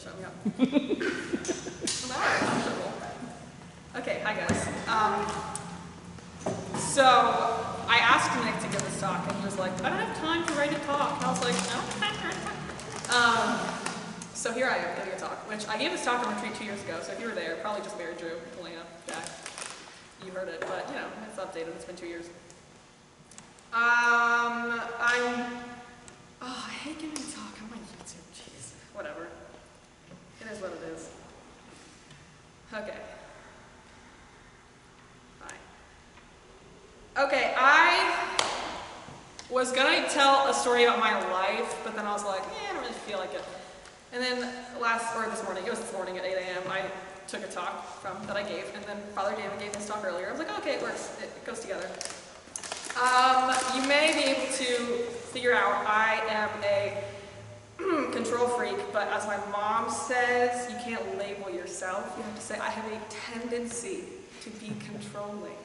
shut me up. Well, now I'm comfortable. Okay, hi guys. So I asked Nick to give this talk, and he was like, I don't have time to write a talk. And I was like, I don't have time to write a talk. So here I am giving a talk, which I gave this talk on retreat 2 years ago. So if you were there, probably just Mary Drew, Elena, Jack. You heard it, but you know, it's updated. It's been 2 years. I hate giving a talk on my YouTube. Jeez, whatever. It is what it is. Okay. Hi. Okay, I was gonna tell a story about my life, but then I was like, I don't really feel like it. And then this morning, it was this morning at 8 a.m., I took a talk that I gave, and then Father David gave his talk earlier. I was like, okay, it works. It goes together. You may be able to figure out I am a control freak, but as my mom says, you can't label yourself. You have to say, I have a tendency to be controlling.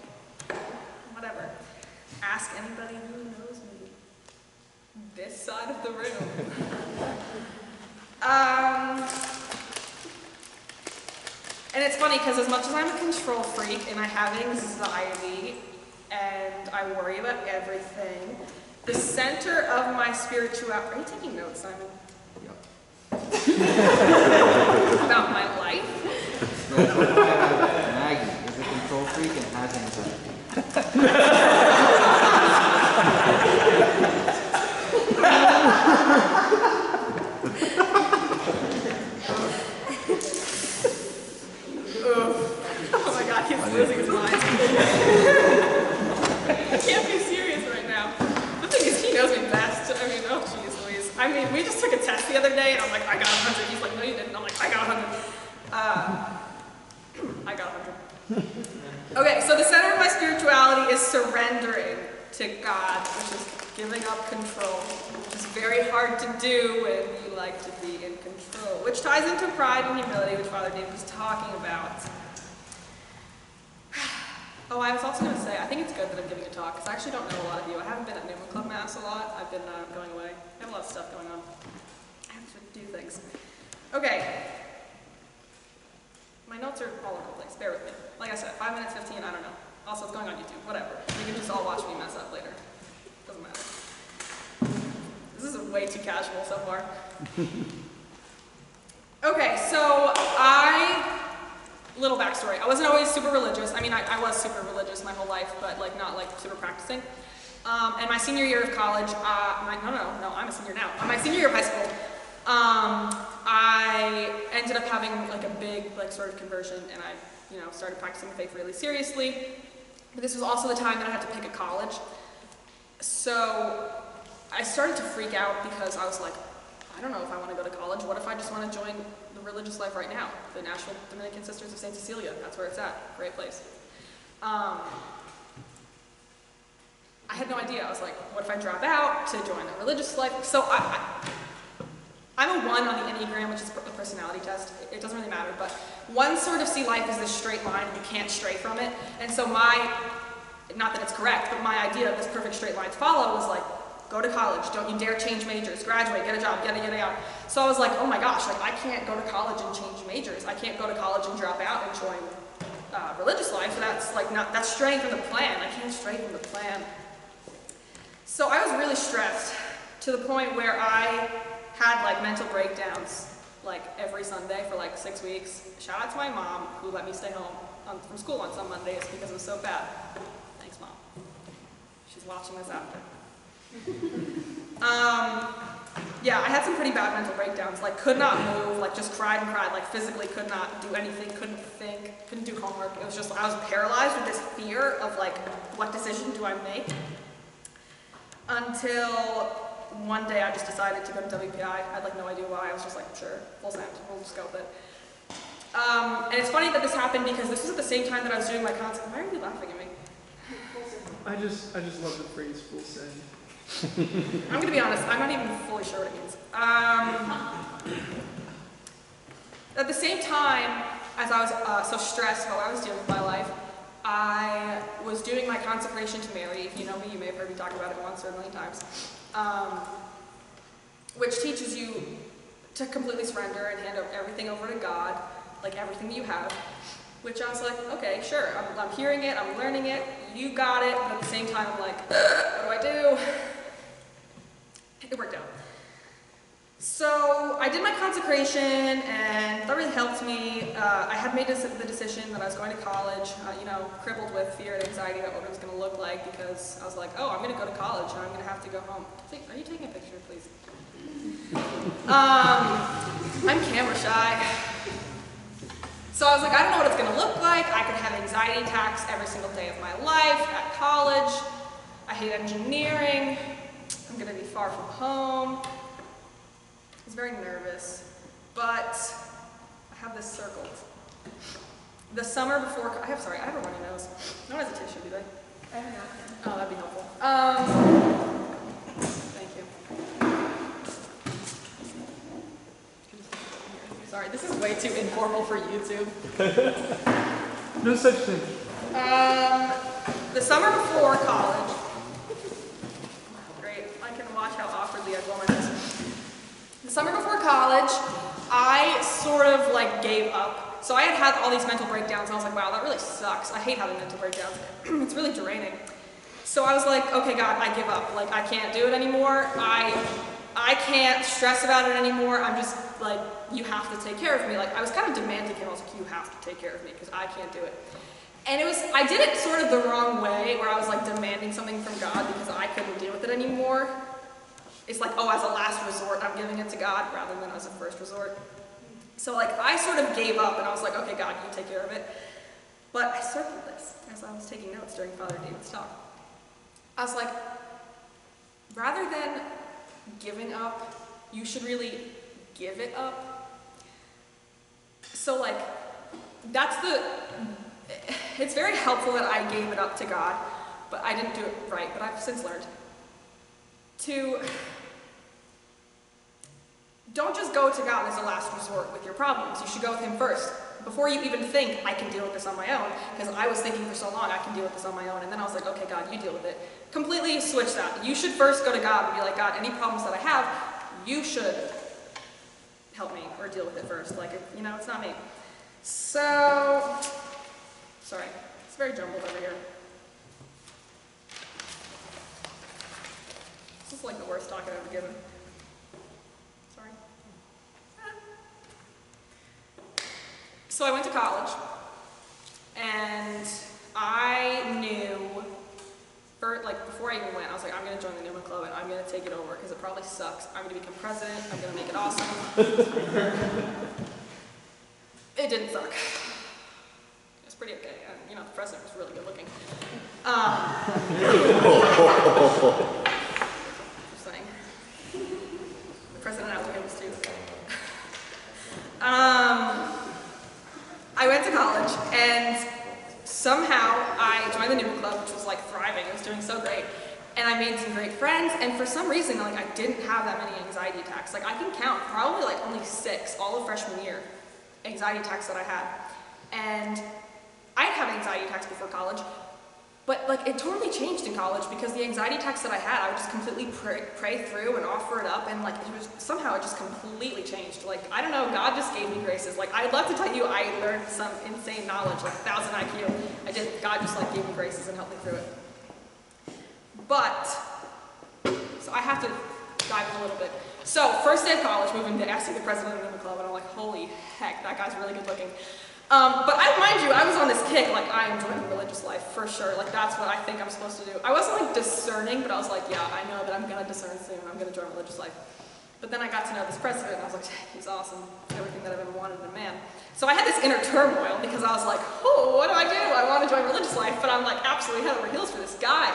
Whatever. Ask anybody who knows me. This side of the room. And it's funny because as much as I'm a control freak and I have anxiety and I worry about everything, the center of my spirituality... Are you taking notes, Simon? Yep. About my life? Maggie is a control freak and has anxiety. Oh my god, he's losing his mind. I can't be serious right now. The thing is, he knows me best. I mean, oh jeez Louise. I mean, we just took a test the other day and I'm like, I got 100. He's like, no you didn't. I'm like, I got 100. I got 100. Okay, so the center of my spirituality is surrendering to God, which is giving up control, which is very hard to do when you like to be in control, which ties into pride and humility, which Father David was talking about. Oh, I was also going to say, I think it's good that I'm giving a talk, because I actually don't know a lot of you. I haven't been at Newman Club Mass a lot. I've been going away. I have a lot of stuff going on. I have to do things. Okay. My notes are all over the place. Bear with me. Like I said, 5 minutes, 15, I don't know. Also, it's going on YouTube. Whatever. You can just all watch me mess up later. Doesn't matter. This is way too casual so far. Okay, so little backstory. I wasn't always super religious. I mean, I was super religious my whole life, but like not like super practicing. And my senior year of college, I'm a senior now. My senior year of high school, I ended up having like a big like sort of conversion, and I, started practicing the faith really seriously. But this was also the time that I had to pick a college. So I started to freak out because I was like, I don't know if I want to go to college. What if I just want to join the religious life right now? The National Dominican Sisters of St. Cecilia. That's where it's at. Great place. I had no idea. I was like, what if I drop out to join the religious life? So I'm a 1 on the Enneagram, which is a personality test. It doesn't really matter, but 1 sort of see life as this straight line and you can't stray from it. And so not that it's correct, but my idea of this perfect straight line to follow was like, go to college, don't you dare change majors, graduate, get a job, yada, yada, yada. So I was like, oh my gosh, like I can't go to college and change majors. I can't go to college and drop out and join religious life. So that's straying from the plan. I can't stray from the plan. So I was really stressed to the point where I had like mental breakdowns like every Sunday for like 6 weeks. Shout out to my mom who let me stay home from school on some Mondays because it was so bad. Thanks, Mom. She's watching this after. Yeah, I had some pretty bad mental breakdowns, like could not move, like just cried and cried, like physically could not do anything, couldn't think, couldn't do homework. It was just, I was paralyzed with this fear of like, what decision do I make? Until one day I just decided to go to WPI. I had like no idea why. I was just like, sure, full send, we'll just go with it. And it's funny that this happened because this was at the same time that I was doing my concert. Why are you laughing at me? I just love the phrase full send. I'm going to be honest, I'm not even fully sure what it means. At the same time, as I was so stressed about what I was doing with my life, I was doing my consecration to Mary. If you know me, you may have heard me talk about it once or a million times. Which teaches you to completely surrender and hand everything over to God, like everything that you have. Which I was like, okay, sure, I'm hearing it, I'm learning it, you got it, but at the same time I'm like, what do I do? It worked out. So I did my consecration, and that really helped me. I had made the decision that I was going to college, crippled with fear and anxiety about what it was going to look like, because I was like, oh, I'm going to go to college, and I'm going to have to go home. Are you taking a picture, please? I'm camera shy. So I was like, I don't know what it's going to look like. I could have anxiety attacks every single day of my life at college. I hate engineering. I'm going to be far from home. I was very nervous, but I have this circled. The summer before, I have a runny nose. No one has a tissue, do they? I have a napkin. Oh, that'd be helpful. Thank you. Sorry, this is way too informal for YouTube. No such thing. The summer before college, great, I can watch how awkwardly I blow my nose. The summer before college, I sort of like gave up. So I had all these mental breakdowns, and I was like, wow, that really sucks. I hate having mental breakdowns. It's really draining. So I was like, okay, God, I give up. Like, I can't do it anymore. I can't stress about it anymore. I'm just like, you have to take care of me. Like, I was kind of demanding him. I was like, you have to take care of me because I can't do it. And I did it sort of the wrong way, where I was like demanding something from God because I couldn't deal with it anymore. It's like, oh, as a last resort, I'm giving it to God rather than as a first resort. So like, I sort of gave up and I was like, okay, God, you take care of it. But I circled this as I was taking notes during Father David's talk. I was like, rather than giving up, you should really give it up. So like, it's very helpful that I gave it up to God, but I didn't do it right, but I've since learned to don't just go to God as a last resort with your problems. You should go with him first. Before you even think, I can deal with this on my own, because I was thinking for so long, I can deal with this on my own, and then I was like, okay, God, you deal with it. Completely switch that. You should first go to God and be like, God, any problems that I have, you should help me, or deal with it first. Like, it's not me. So, sorry, it's very jumbled over here. This is like the worst talk I've ever given. Sorry. So I went to college, and I knew, before I even went, I was like, I'm going to join the Newman Club, and I'm going to take it over, because it probably sucks. I'm going to become president, I'm going to make it awesome. It didn't suck. It was pretty okay. The president was really good looking. Just saying. The president out there was too. I went to college, and somehow I joined the Newman Club, which was like thriving. It was doing so great. And I made some great friends, and for some reason, like, I didn't have that many anxiety attacks. Like, I can count probably like only 6 all of freshman year anxiety attacks that I had. And I'd had anxiety attacks before college, but like it totally changed in college, because the anxiety attacks that I had, I would just completely pray through and offer it up, and like somehow it just completely changed. Like, I don't know, God just gave me graces. Like, I'd love to tell you I learned some insane knowledge, like 1,000 IQ. I didn't. God just like gave me graces and helped me through it. But, so I have to dive in a little bit. So, first day of college, moving to ask the president of the club, and I'm like, holy heck, that guy's really good looking. But mind you, I was on this kick, like, I enjoy the religious life, for sure. Like, that's what I think I'm supposed to do. I wasn't, like, discerning, but I was like, yeah, I know that I'm going to discern soon. I'm going to join religious life. But then I got to know this president, and I was like, he's awesome. Everything that I've ever wanted in a man. So I had this inner turmoil, because I was like, oh, what do? I want to join religious life, but I'm, like, absolutely head over heels for this guy.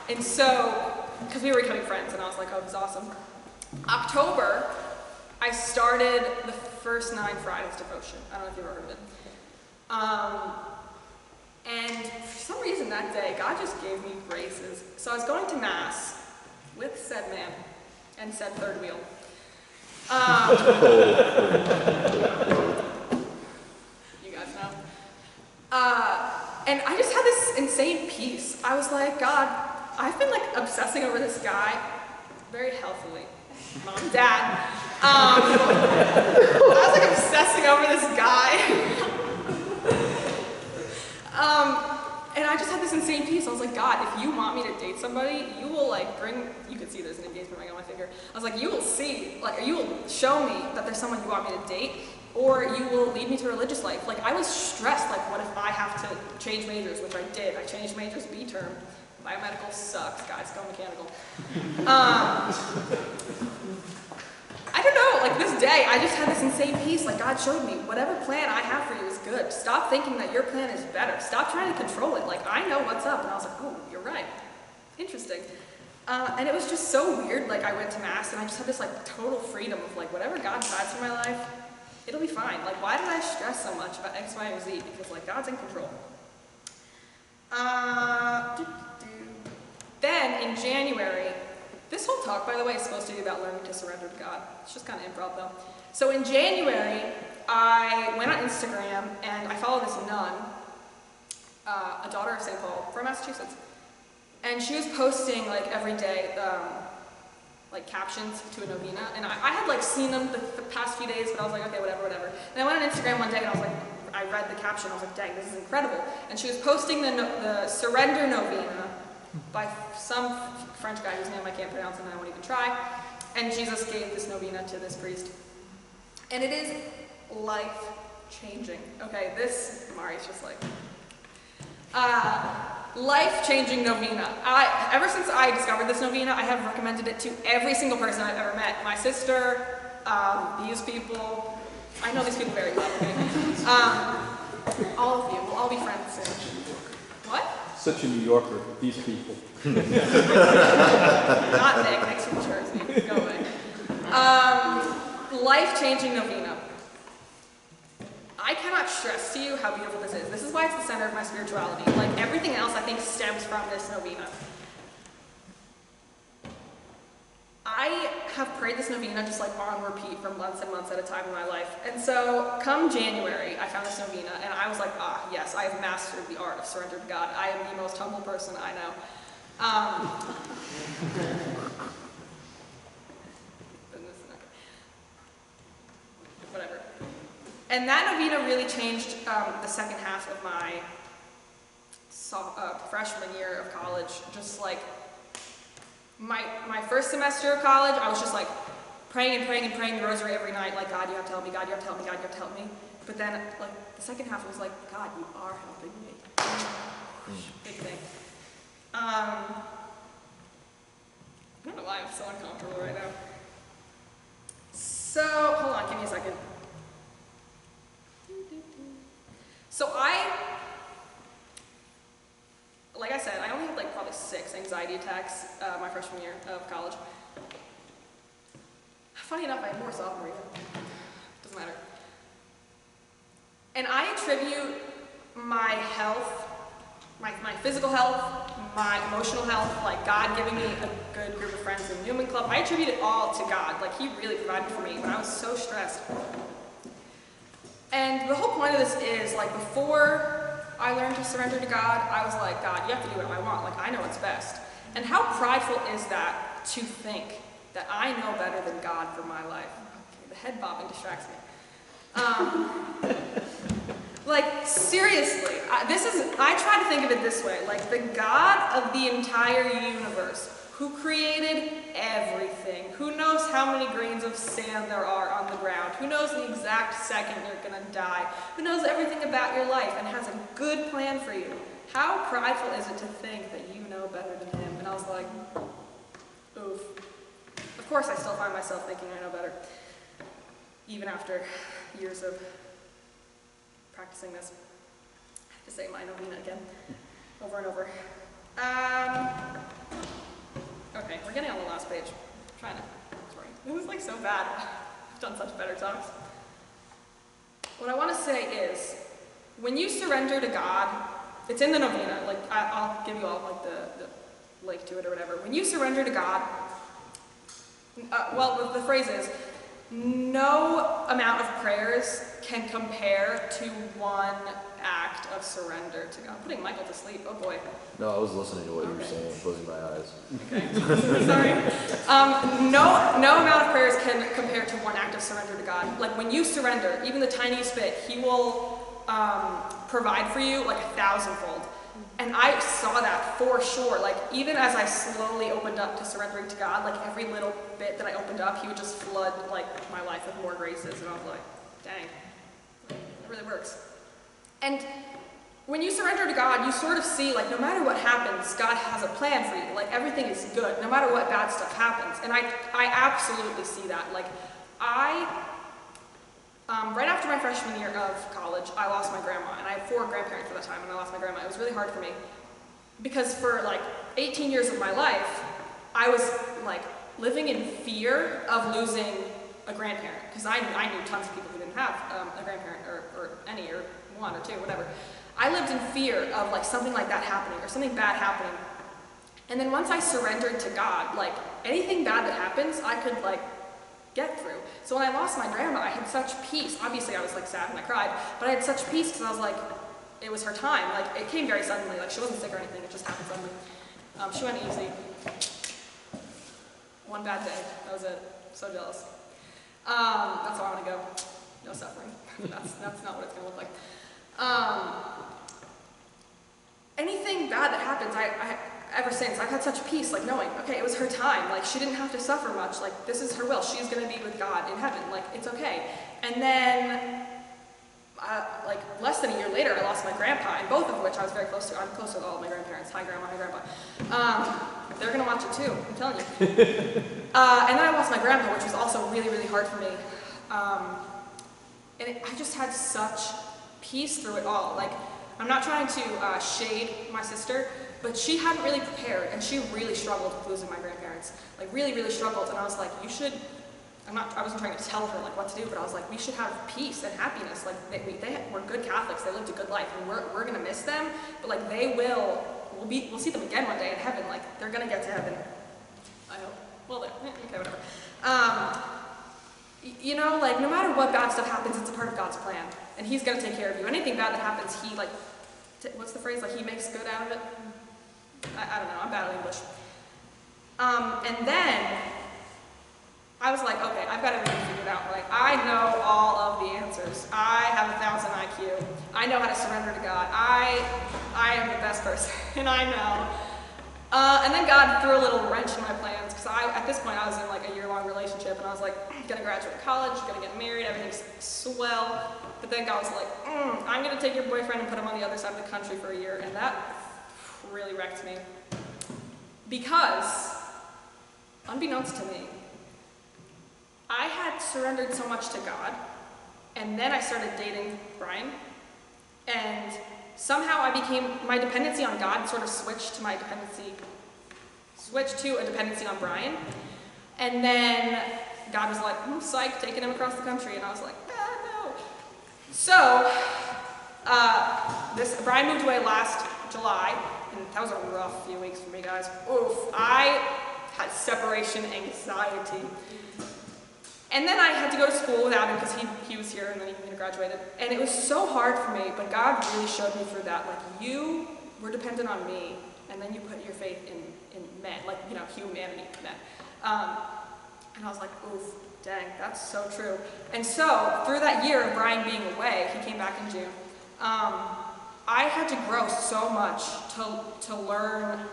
And so, because we were becoming friends, and I was like, oh, he's awesome. October, I started the first 9 Fridays devotion. I don't know if you've ever heard of it. And for some reason that day, God just gave me graces. So I was going to Mass with said man and said third wheel. You guys know. And I just had this insane peace. I was like, God, I've been like obsessing over this guy very healthily. Mom, Dad. I was like obsessing insane peace. I was like, God, if you want me to date somebody, you will like you can see there's an engagement ring on my finger. I was like, you will see, like, you will show me that there's someone you want me to date, or you will lead me to a religious life. Like, I was stressed, like, what if I have to change majors, which I did. I changed majors B-term. Biomedical sucks, guys, go mechanical. I don't know, like this day, I just had this insane peace. Like, God showed me, whatever plan I have for you is good. Stop thinking that your plan is better. Stop trying to control it. Like, I know what's up. And I was like, oh, you're right. Interesting. And it was just so weird. Like, I went to Mass, and I just had this, like, total freedom of, like, whatever God decides for my life, it'll be fine. Like, why did I stress so much about X, Y, or Z? Because, like, God's in control. Then, in January, this whole talk, by the way, is supposed to be about learning to surrender to God. It's just kind of improv, though. So in January, I went on Instagram, and I follow this nun, a daughter of St. Paul from Massachusetts. And she was posting, like, every day, like, captions to a novena. And I had, like, seen them the past few days, but I was like, okay, whatever. And I went on Instagram one day, and I was like, I read the caption, I was like, dang, this is incredible. And she was posting the Surrender Novena by some French guy whose name I can't pronounce and I won't even try. And Jesus gave this novena to this priest. And it is life-changing. Okay, this, Mari's just like, life-changing novena. Ever since I discovered this novena, I have recommended it to every single person I've ever met. My sister, these people. I know these people very well, okay? All of you. We'll all be friends soon. What? Such a New Yorker, these people. Not Nick, Nick's from Jersey. Go away. Life-changing novena. I cannot stress to you how beautiful this is. This is why it's the center of my spirituality. Like, everything else, I think, stems from this novena. I have prayed this novena just like on repeat for months and months at a time in my life. And so, come January, I found this novena, and I was like, yes, I have mastered the art of surrender to God. I am the most humble person I know. Whatever. And that novena really changed the second half of my freshman year of college. Just like, my first semester of college, I was just like praying and praying and praying the rosary every night, like, God, you have to help me, God, you have to help me, God, you have to help me. But then, like, the second half was like, God, you are helping me. Big thing. I don't know why I'm so uncomfortable right now. So, hold on, give me a second. So like I said, I only had like probably 6 anxiety attacks my freshman year of college. Funny enough, I had more sophomore year. Doesn't matter. And I attribute my health, my physical health, my emotional health, like God giving me a good group of friends in Newman Club, I attribute it all to God. Like, He really provided for me when I was so stressed. And the whole point of this is, like, before I learned to surrender to God, I was like, God, you have to do what I want. Like, I know what's best. And how prideful is that to think that I know better than God for my life? Okay, the head bobbing distracts me. Like, seriously, I try to think of it this way. Like, the God of the entire universe, who created everything, who knows how many grains of sand there are on the ground, who knows the exact second you're gonna die, who knows everything about your life and has a good plan for you. How prideful is it to think that you know better than Him? And I was like, oof. Of course I still find myself thinking I know better, even after years of practicing this. I have to say my novena again, over and over. Okay, we're getting on the last page. I'm trying to, sorry. This is like so bad. I've done such better talks. What I want to say is, when you surrender to God, it's in the novena, like I'll give you all like the link to it or whatever. When you surrender to God, well, the phrase is, no amount of prayers can compare to one act of surrender to God. I'm putting Michael to sleep, oh boy. No, I was listening to what you were saying, closing my eyes. Okay, sorry. No amount of prayers can compare to one act of surrender to God. Like, when you surrender, even the tiniest bit, He will provide for you like 1,000-fold. And I saw that for sure. Like, even as I slowly opened up to surrendering to God, like every little bit that I opened up, he would just flood like my life with more graces. And I was like, dang, it really works. And when you surrender to God, you sort of see, like, no matter what happens, God has a plan for you. Like, everything is good, no matter what bad stuff happens. And I absolutely see that. Like, right after my freshman year of college, I lost my grandma. And I had 4 grandparents at that time, and I lost my grandma. It was really hard for me. Because for, like, 18 years of my life, I was, like, living in fear of losing a grandparent. Because I knew tons of people who didn't have a grandparent, or any, or 1 or 2, whatever. I lived in fear of like something like that happening or something bad happening. And then once I surrendered to God, like anything bad that happens, I could like get through. So when I lost my grandma, I had such peace. Obviously I was like sad and I cried, but I had such peace because I was like, it was her time. Like it came very suddenly. Like she wasn't sick or anything. It just happened suddenly. She went easy. 1 bad day. That was it. So jealous. That's where I want to go. No suffering. That's not what it's going to look like. Anything bad that happens, ever since, I've had such peace, like knowing, okay, it was her time, like she didn't have to suffer much, like this is her will, she's going to be with God in heaven, like it's okay. And then, like less than a year later, I lost my grandpa, and both of which I was very close to. I'm close with all of my grandparents. Hi grandma, hi grandpa. They're going to watch it too, I'm telling you. And then I lost my grandpa, which was also really, really hard for me. And I just had such peace through it all. Like, I'm not trying to shade my sister, but she hadn't really prepared, and she really struggled with losing my grandparents. Like, really, really struggled, and I was like, you should, I wasn't trying to tell her, like, what to do, but I was like, we should have peace and happiness. Like, they were good Catholics, they lived a good life, and we're gonna miss them, but, like, we'll see them again one day in heaven. Like, they're gonna get to heaven. I hope. Well, okay, whatever. You know, like, no matter what bad stuff happens, it's a part of God's plan. And he's going to take care of you. Anything bad that happens, he, like, what's the phrase? Like, he makes good out of it? I don't know. I'm bad at English. And then, I was like, okay, I've got everything figured out. Like, I know all of the answers. I have 1,000 IQ. I know how to surrender to God. I am the best person. And I know. And then God threw a little wrench in my plans, because at this point I was in like a year-long relationship, and I was like, gonna graduate college, gonna get married, everything's swell. But then God was like, I'm gonna take your boyfriend and put him on the other side of the country for a year, and that really wrecked me. Because, unbeknownst to me, I had surrendered so much to God, and then I started dating Brian, and somehow my dependency on God sort of switched to a dependency on Brian. And then God was like, psych, taking him across the country. And I was like, no. So, Brian moved away last July, and that was a rough few weeks for me, guys. Oof, I had separation anxiety. And then I had to go to school without him because he was here and then he graduated. And it was so hard for me, but God really showed me through that. Like, you were dependent on me, and then you put your faith in men, like, you know, humanity, men. And I was like, oof, dang, that's so true. And so, through that year of Brian being away, he came back in June, I had to grow so much to learn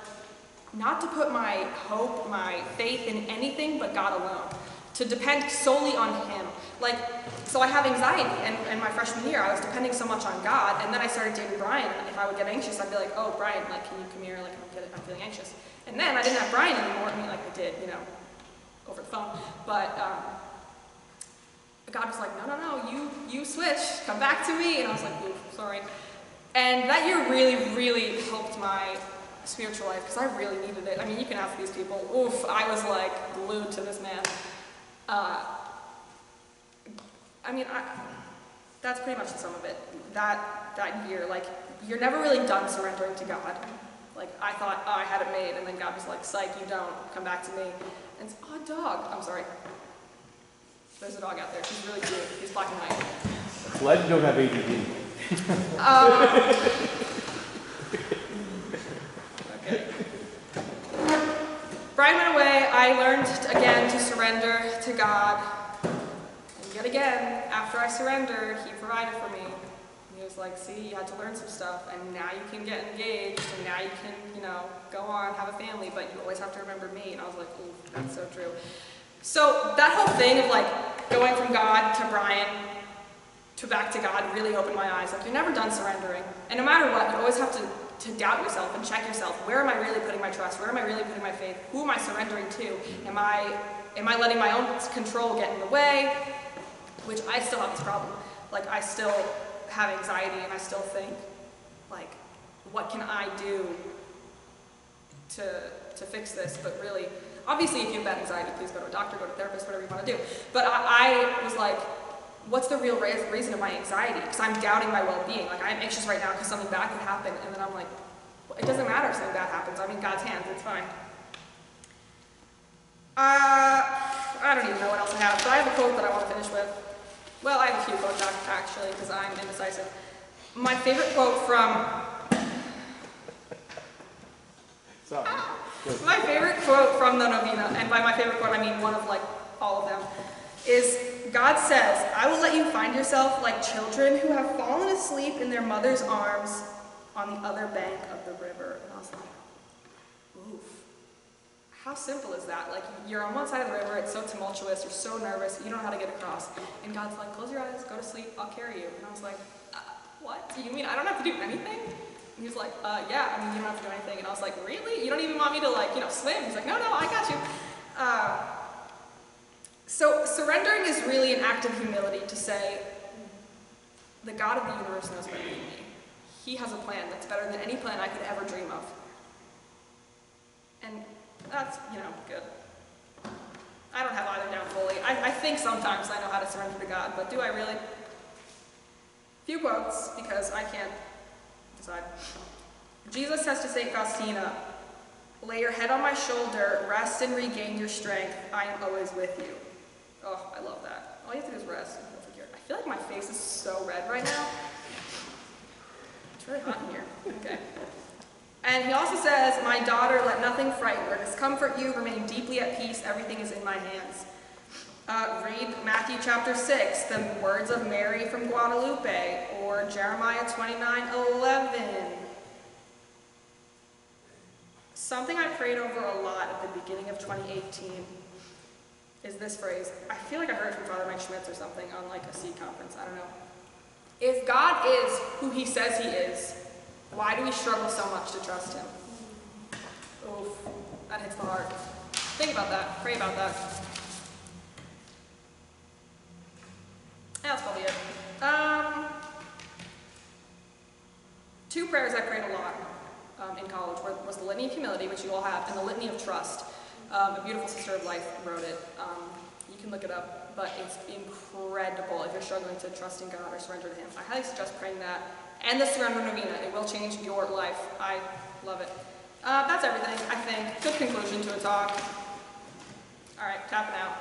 not to put my hope, my faith in anything but God alone. To depend solely on him. Like, so I have anxiety, and my freshman year, I was depending so much on God, and then I started dating Brian, and if I would get anxious, I'd be like, oh, Brian, like, can you come here, like, I'm feeling anxious. And then I didn't have Brian anymore, I mean, like, I did, you know, over the phone, but God was like, no, you switch, come back to me, and I was like, ooh, sorry. And that year really, really helped my spiritual life, because I really needed it. I mean, you can ask these people, oof, I was, like, glued to this man. That's pretty much the sum of it. That year, like, you're never really done surrendering to God. Like, I thought, I had it made, and then God was like, psych, you don't, come back to me. And it's, dog, I'm sorry. There's a dog out there, he's really cute, he's black and white. Glad you don't have ADD. Okay. Brian went away, I learned again to surrender to God. And yet again, after I surrendered, he provided for me. And he was like, see, you had to learn some stuff, and now you can get engaged, and now you can, go on, have a family, but you always have to remember me. And I was like, ooh, that's so true. So that whole thing of like going from God to Brian to back to God really opened my eyes. Like, you're never done surrendering. And no matter what, you always have to doubt yourself and check yourself. Where am I really putting my trust? Where am I really putting my faith? Who am I surrendering to? Am I letting my own control get in the way? Which I still have this problem. Like, I still have anxiety, and I still think, like, what can I do to fix this? But really, obviously, if you have bad anxiety, please go to a doctor, go to a therapist, whatever you want to do. But I was like, what's the real reason of my anxiety? Because I'm doubting my well-being. Like, I'm anxious right now because something bad could happen, and then I'm like, well, it doesn't matter if something bad happens. I'm in God's hands. It's fine. I don't even know what else I have, but I have a quote that I want to finish with. Well, I have a few quotes actually, because I'm indecisive. My favorite quote from... Sorry. My favorite quote from the Novena, and by my favorite quote I mean one of like all of them, is God says, I will let you find yourself like children who have fallen asleep in their mother's arms on the other bank of the river. And I was like, oof. How simple is that? Like, you're on one side of the river, it's so tumultuous, you're so nervous, you don't know how to get across. And God's like, close your eyes, go to sleep, I'll carry you. And I was like, what? Do you mean I don't have to do anything? And he was like, yeah, I mean, you don't have to do anything. And I was like, really? You don't even want me to, like, swim? He's like, no, I got you. So surrendering is really an act of humility to say, the God of the universe knows better than me. He has a plan that's better than any plan I could ever dream of. And that's, good. I don't have either down fully. I think sometimes I know how to surrender to God, but do I really? Few quotes, because I can't decide. Jesus says to St. Faustina, lay your head on my shoulder, rest and regain your strength. I am always with you. Oh, I love that. All you have to do is rest. I feel like my face is so red right now. It's really hot in here. Okay. And he also says, my daughter, let nothing frighten or discomfort you. Remain deeply at peace. Everything is in my hands. Read Matthew chapter 6, the words of Mary from Guadalupe, or Jeremiah 29:11. Something I prayed over a lot at the beginning of 2018 is this phrase. I feel like I heard it from Father Mike Schmitz or something on like a seed conference. I don't know. If God is who he says he is, why do we struggle so much to trust him? Oof, that hits the heart. Think about that. Pray about that. Yeah, that's probably it. Two prayers I prayed a lot in college was the Litany of Humility, which you all have, and the Litany of Trust. A beautiful sister of life wrote it. You can look it up, but it's incredible if you're struggling to trust in God or surrender to him. I highly suggest praying that. And the Surrender Novena. It will change your life. I love it. That's everything, I think. Good conclusion to a talk. All right, tapping out.